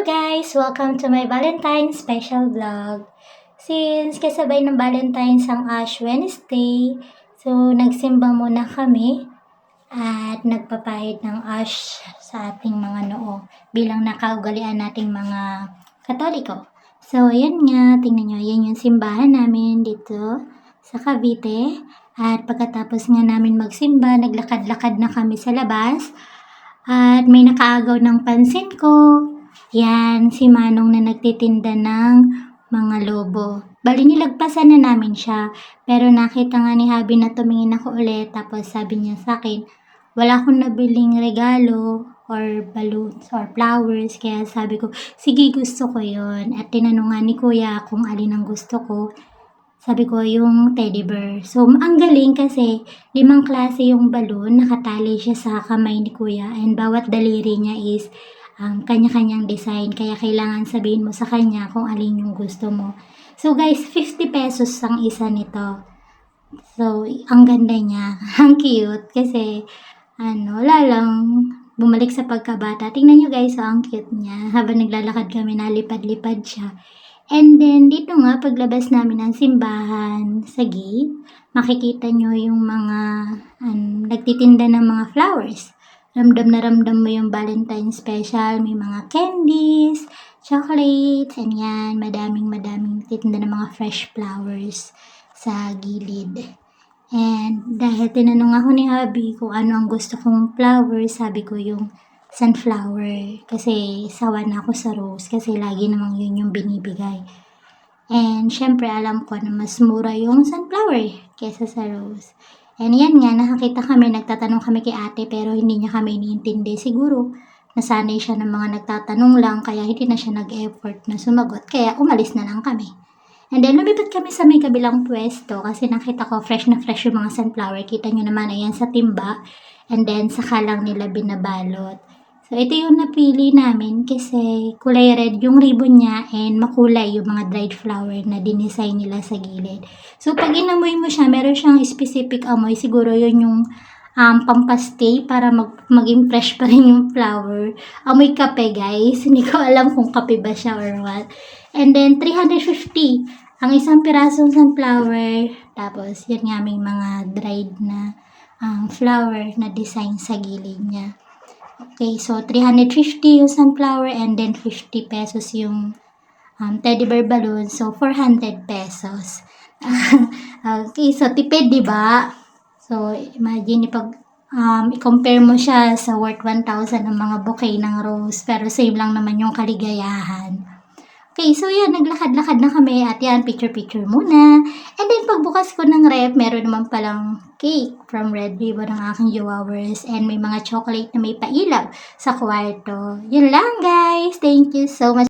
guys! Welcome to my Valentine's special vlog. Since kasabay ng Valentine's ang Ash Wednesday, so nagsimba muna kami at nagpapahid ng Ash sa ating mga noo bilang nakaugalian nating mga Katoliko. So ayan nga, tingnan nyo, yan yung simbahan namin dito sa Cavite. At pagkatapos nga namin magsimba, naglakad-lakad na kami sa labas. At may nakaagaw ng pansin ko. Yan, si Manong na nagtitinda ng mga lobo. Bali, nilagpasan na namin siya. Pero nakita nga ni Habi na tumingin ako ulit. Tapos sabi niya sa akin, wala akong nabiling regalo or balloons or flowers. Kaya sabi ko, sige, gusto ko yon. At tinanong nga ni Kuya kung alin ang gusto ko. Sabi ko, yung teddy bear. So, ang galing kasi 5 klase yung balloon. Nakatali siya sa kamay ni Kuya. And bawat daliri niya is kanya-kanyang design. Kaya kailangan sabihin mo sa kanya kung alin yung gusto mo. So, guys, 50 pesos ang isa nito. So, ang ganda niya. Ang cute. Kasi, wala lang. Bumalik sa pagkabata. Tingnan nyo guys, ang cute niya. Habang naglalakad kami, nalipad-lipad siya. And then, dito nga, paglabas namin ng simbahan sa gate, makikita nyo yung mga nagtitinda ng mga flowers. Ramdam na ramdam mo yung Valentine special. May mga candies, chocolates, and yan, madaming titinda ng mga fresh flowers sa gilid. And dahil tinanong ako ni Habi kung ano ang gusto kong flowers, sabi ko yung sunflower. Kasi sawa na ako sa rose kasi lagi namang yun yung binibigay. And syempre alam ko na mas mura yung sunflower kesa sa rose. And yan nga, nakakita kami, nagtatanong kami kay ate pero hindi niya kami iniintindi. Siguro nasanay siya ng mga nagtatanong lang kaya hindi na siya nag-effort na sumagot. Kaya umalis na lang kami. And then lumipat kami sa may kabilang pwesto kasi nakita ko fresh na fresh yung mga sunflower. Kita nyo naman, ayan sa timba. And then saka lang nila binabalot. So, ito yung napili namin kasi kulay red yung ribbon niya and makulay yung mga dried flower na dinesign nila sa gilid. So, pag inamoy mo siya, meron siyang specific amoy. Siguro yun yung pampastay para maging fresh pa rin yung flower. Amoy kape, guys. Hindi ko alam kung kape ba siya or what. And then, 350 ang isang pirasong sunflower. Tapos, yun nga may mga dried na flower na design sa gilid niya. Okay, so 350 yung sunflower and then 50 pesos yung teddy bear balloon. So, 400 pesos. Okay, so tipid, diba? So, imagine pag i-compare mo siya sa worth 1,000 ng mga bouquet ng rose. Pero same lang naman yung kaligayahan. Okay, so yan, naglakad-lakad na kami at yan, picture-picture muna. And then, pagbukas ko ng rep, meron naman palang cake from Red Ribbon ng aking jowers. And may mga chocolate na may pailaw sa kwarto. Yun lang, guys. Thank you so much.